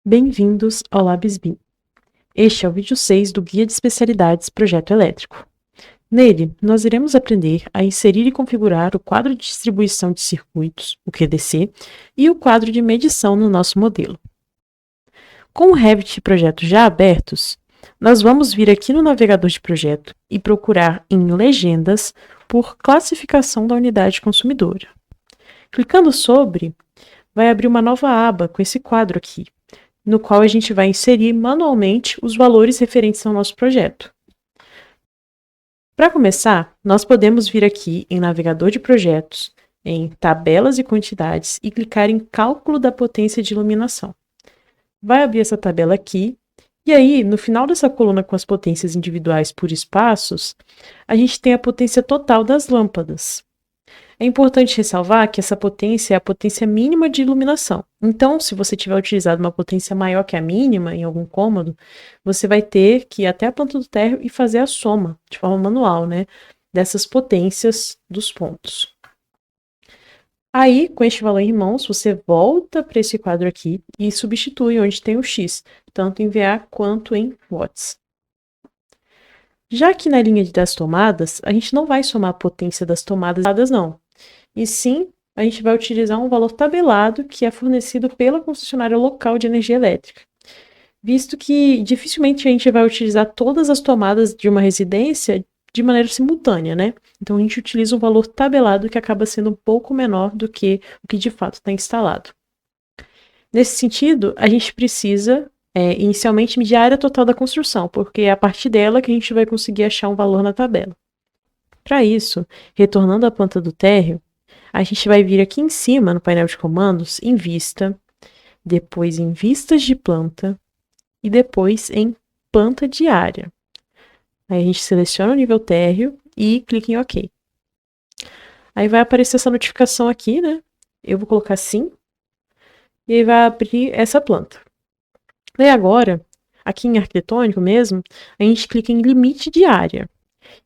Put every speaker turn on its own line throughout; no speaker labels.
Bem-vindos ao LabsBIM. Este é o vídeo 6 do Guia de Especialidades Projeto Elétrico. Nele, nós iremos aprender a inserir e configurar o quadro de distribuição de circuitos, o QDC, e o quadro de medição no nosso modelo. Com o Revit e projetos já abertos, nós vamos vir aqui no navegador de projeto e procurar em Legendas por classificação da unidade consumidora. Clicando sobre, vai abrir uma nova aba com esse quadro aqui, no qual a gente vai inserir manualmente os valores referentes ao nosso projeto. Para começar, nós podemos vir aqui em Navegador de Projetos, em Tabelas e Quantidades e clicar em Cálculo da potência de iluminação. Vai abrir essa tabela aqui, e aí, no final dessa coluna com as potências individuais por espaços, a gente tem a potência total das lâmpadas. É importante ressalvar que essa potência é a potência mínima de iluminação. Então, se você tiver utilizado uma potência maior que a mínima em algum cômodo, você vai ter que ir até a planta do térreo e fazer a soma, de forma manual, dessas potências dos pontos. Aí, com este valor em mãos, você volta para esse quadro aqui e substitui onde tem o X, tanto em VA quanto em watts. Já aqui na linha das tomadas, a gente não vai somar a potência das tomadas, não. E sim, a gente vai utilizar um valor tabelado que é fornecido pela concessionária local de energia elétrica. Visto que dificilmente a gente vai utilizar todas as tomadas de uma residência de maneira simultânea, Então a gente utiliza um valor tabelado que acaba sendo um pouco menor do que o que de fato está instalado. Nesse sentido, a gente precisa inicialmente medir a área total da construção, porque é a partir dela que a gente vai conseguir achar um valor na tabela. Para isso, retornando à planta do térreo, a gente vai vir aqui em cima no painel de comandos, em Vista, depois em Vistas de Planta e depois em Planta de Área. Aí a gente seleciona o nível térreo e clica em OK. Aí vai aparecer essa notificação aqui, Eu vou colocar sim. E aí vai abrir essa planta. E agora, aqui em arquitetônico mesmo, a gente clica em limite de área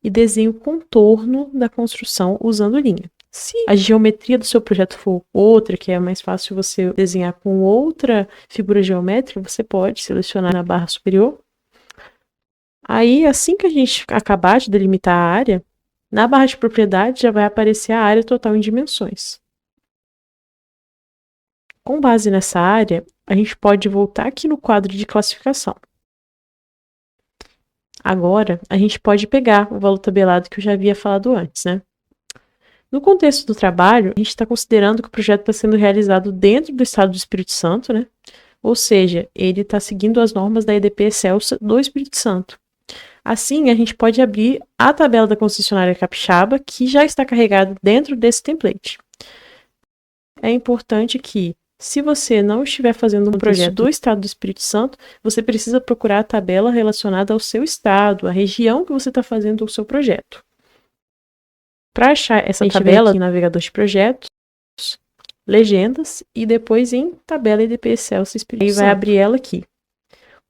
e desenha o contorno da construção usando linha. Se a geometria do seu projeto for outra, que é mais fácil você desenhar com outra figura geométrica, você pode selecionar na barra superior. Aí, assim que a gente acabar de delimitar a área, na barra de propriedade já vai aparecer a área total em dimensões. Com base nessa área, a gente pode voltar aqui no quadro de classificação. Agora, a gente pode pegar o valor tabelado que eu já havia falado antes, No contexto do trabalho, a gente está considerando que o projeto está sendo realizado dentro do estado do Espírito Santo, Ou seja, ele está seguindo as normas da EDP Excelsa do Espírito Santo. Assim, a gente pode abrir a tabela da concessionária capixaba, que já está carregada dentro desse template. É importante que, se você não estiver fazendo um projeto do estado do Espírito Santo, você precisa procurar a tabela relacionada ao seu estado, à região que você está fazendo o seu projeto. Para achar essa tabela aqui em navegador de projetos, legendas e depois em tabela EDP Excelsa Espírito Santo. Aí vai abrir ela aqui.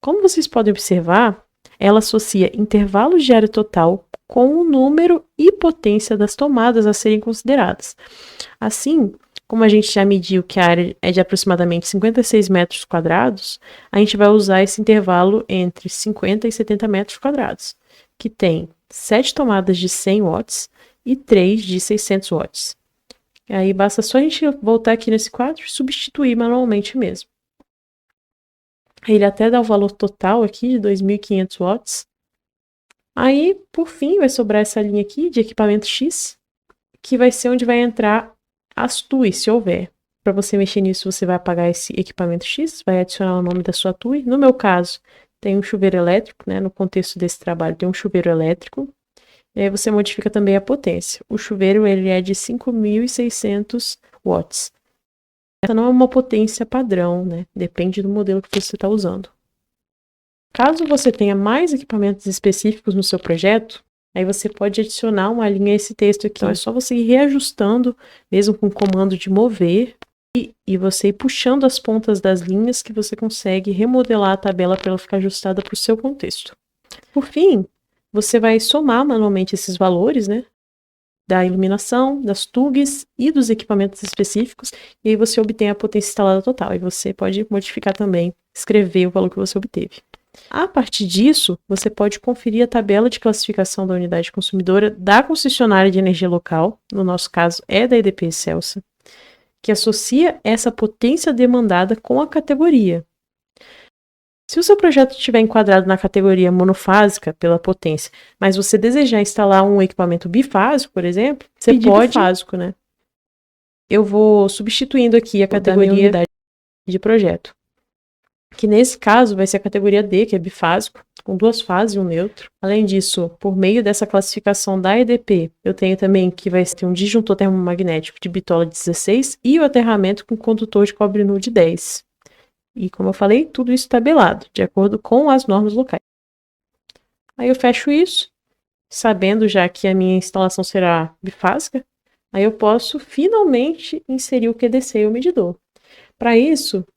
Como vocês podem observar, ela associa intervalos de área total com o número e potência das tomadas a serem consideradas. Assim, como a gente já mediu que a área é de aproximadamente 56 metros quadrados, a gente vai usar esse intervalo entre 50 e 70 metros quadrados, que tem 7 tomadas de 100 watts e 3 de 600 watts. Aí basta só a gente voltar aqui nesse quadro e substituir manualmente mesmo. Ele até dá o valor total aqui de 2.500 watts. Aí, por fim, vai sobrar essa linha aqui de equipamento X, que vai ser onde vai entrar as TUI, se houver. Para você mexer nisso, você vai apagar esse equipamento X, vai adicionar o nome da sua TUI. No meu caso, tem um chuveiro elétrico, No contexto desse trabalho, tem um chuveiro elétrico. E aí você modifica também a potência. O chuveiro ele é de 5.600 watts. Essa não é uma potência padrão, Depende do modelo que você está usando. Caso você tenha mais equipamentos específicos no seu projeto, aí você pode adicionar uma linha a esse texto aqui. Então é só você ir reajustando, mesmo com o comando de mover, e você ir puxando as pontas das linhas que você consegue remodelar a tabela para ela ficar ajustada para o seu contexto. Por fim, você vai somar manualmente esses valores, da iluminação, das TUGs e dos equipamentos específicos, e aí você obtém a potência instalada total. E você pode modificar também, escrever o valor que você obteve. A partir disso, você pode conferir a tabela de classificação da unidade consumidora da concessionária de energia local, no nosso caso é da EDP Excelsa, que associa essa potência demandada com a categoria. Se o seu projeto estiver enquadrado na categoria monofásica pela potência, mas você desejar instalar um equipamento bifásico, por exemplo, você pode bifásico, né? Eu vou substituindo aqui a categoria unidade de projeto, que nesse caso vai ser a categoria D, que é bifásico, com 2 fases e um neutro. Além disso, por meio dessa classificação da EDP, eu tenho também que vai ter um disjuntor termomagnético de bitola 16 e o aterramento com condutor de cobre nu de 10. E como eu falei, tudo isso tabelado, de acordo com as normas locais. Aí eu fecho isso, sabendo já que a minha instalação será bifásica, aí eu posso finalmente inserir o QDC e o medidor. Para isso,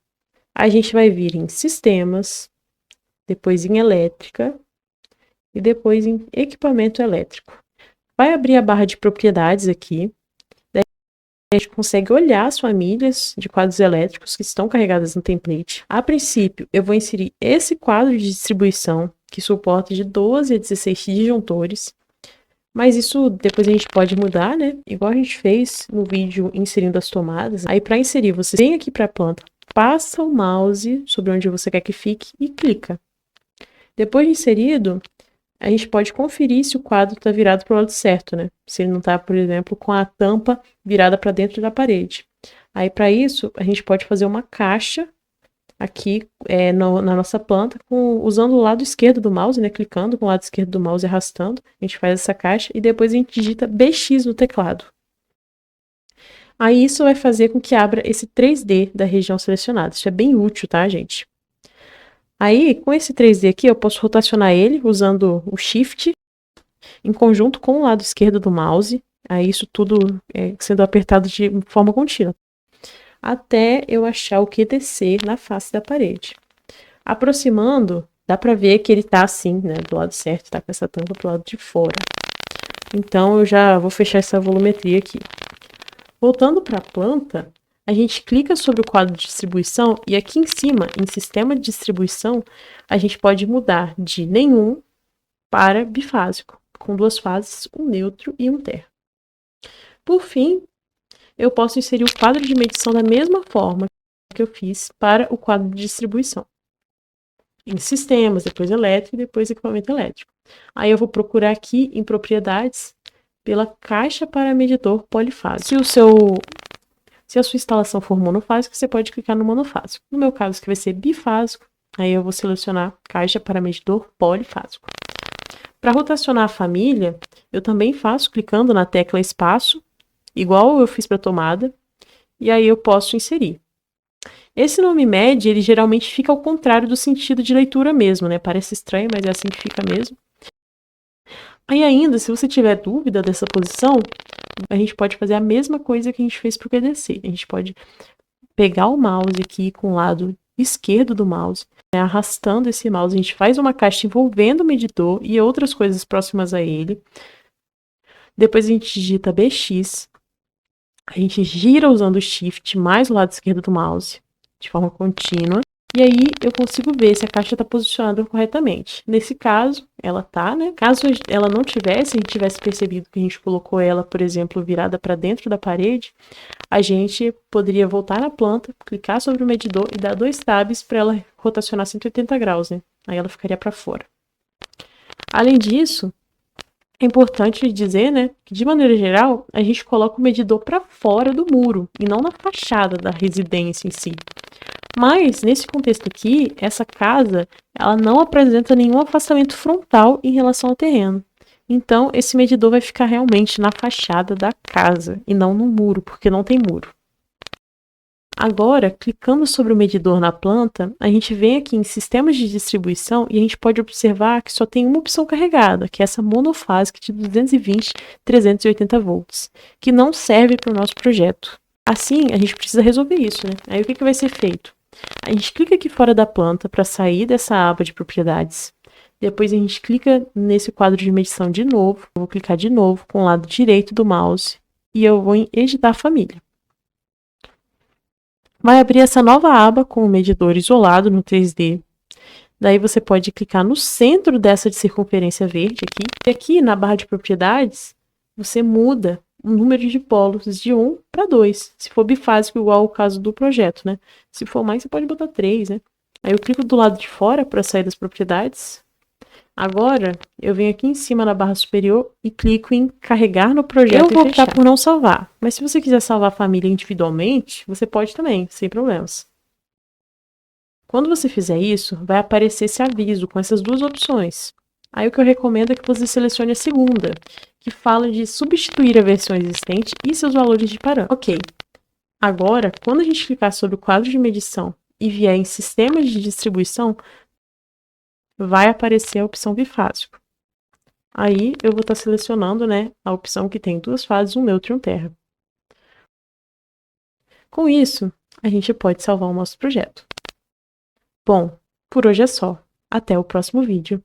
a gente vai vir em sistemas, depois em elétrica e depois em equipamento elétrico. Vai abrir a barra de propriedades aqui. A gente consegue olhar as famílias de quadros elétricos que estão carregadas no template. A princípio, eu vou inserir esse quadro de distribuição, que suporta de 12 a 16 disjuntores. Mas isso depois a gente pode mudar, né? Igual a gente fez no vídeo inserindo as tomadas. Aí para inserir, você vem aqui para a planta, passa o mouse sobre onde você quer que fique e clica. Depois de inserido, a gente pode conferir se o quadro está virado para o lado certo, né? Se ele não está, por exemplo, com a tampa virada para dentro da parede. Aí, para isso, a gente pode fazer uma caixa aqui na nossa planta, usando o lado esquerdo do mouse, né? Clicando com o lado esquerdo do mouse e arrastando. A gente faz essa caixa e depois a gente digita BX no teclado. Aí, isso vai fazer com que abra esse 3D da região selecionada. Isso é bem útil, tá, gente? Aí, com esse 3D aqui, eu posso rotacionar ele usando o Shift em conjunto com o lado esquerdo do mouse. Aí, isso tudo sendo apertado de forma contínua, até eu achar o QDC na face da parede. Aproximando, dá para ver que ele tá assim, né, do lado certo, tá com essa tampa pro lado de fora. Então, eu já vou fechar essa volumetria aqui. Voltando para a planta, a gente clica sobre o quadro de distribuição e aqui em cima, em sistema de distribuição, a gente pode mudar de nenhum para bifásico, com 2 fases, um neutro e um ter. Por fim, eu posso inserir o quadro de medição da mesma forma que eu fiz para o quadro de distribuição. Em sistemas, depois elétrico e depois equipamento elétrico. Aí eu vou procurar aqui em propriedades pela caixa para medidor polifásico. Se a sua instalação for monofásica, você pode clicar no monofásico. No meu caso, que vai ser bifásico, aí eu vou selecionar caixa para medidor polifásico. Para rotacionar a família, eu também faço clicando na tecla espaço, igual eu fiz para a tomada, e aí eu posso inserir. Esse nome MED, ele geralmente fica ao contrário do sentido de leitura mesmo, né? Parece estranho, mas é assim que fica mesmo. Aí ainda, se você tiver dúvida dessa posição, a gente pode fazer a mesma coisa que a gente fez para o QDC. A gente pode pegar o mouse aqui com o lado esquerdo do mouse, né, arrastando esse mouse, a gente faz uma caixa envolvendo o medidor e outras coisas próximas a ele. Depois a gente digita BX, a gente gira usando o Shift mais o lado esquerdo do mouse, de forma contínua. E aí eu consigo ver se a caixa está posicionada corretamente. Nesse caso, ela tá, né? Caso ela não tivesse, a gente tivesse percebido que a gente colocou ela, por exemplo, virada para dentro da parede, a gente poderia voltar na planta, clicar sobre o medidor e dar 2 tabs para ela rotacionar 180 graus, né? Aí ela ficaria para fora. Além disso, é importante dizer, né, que de maneira geral, a gente coloca o medidor para fora do muro e não na fachada da residência em si. Mas, nesse contexto aqui, essa casa, ela não apresenta nenhum afastamento frontal em relação ao terreno. Então, esse medidor vai ficar realmente na fachada da casa e não no muro, porque não tem muro. Agora, clicando sobre o medidor na planta, a gente vem aqui em sistemas de distribuição e a gente pode observar que só tem uma opção carregada, que é essa monofásica de 220/380 volts, que não serve para o nosso projeto. Assim, a gente precisa resolver isso, né? Aí o que vai ser feito? A gente clica aqui fora da planta para sair dessa aba de propriedades. Depois a gente clica nesse quadro de medição de novo. Eu vou clicar de novo com o lado direito do mouse e eu vou em editar família. Vai abrir essa nova aba com o medidor isolado no 3D. Daí você pode clicar no centro dessa de circunferência verde aqui. E aqui na barra de propriedades, você muda o número de polos de 1 para 2. Se for bifásico, igual o caso do projeto, né? Se for mais, você pode botar 3, né? Aí eu clico do lado de fora para sair das propriedades. Agora, eu venho aqui em cima na barra superior e clico em carregar no projeto. Eu vou optar por não salvar, mas se você quiser salvar a família individualmente, você pode também, sem problemas. Quando você fizer isso, vai aparecer esse aviso com essas duas opções. Aí o que eu recomendo é que você selecione a segunda, que fala de substituir a versão existente e seus valores de parâmetro. Ok. Agora, quando a gente clicar sobre o quadro de medição e vier em sistemas de distribuição, vai aparecer a opção bifásico. Aí eu vou estar selecionando, né, a opção que tem duas fases, um neutro e um terra. Com isso, a gente pode salvar o nosso projeto. Bom, por hoje é só. Até o próximo vídeo.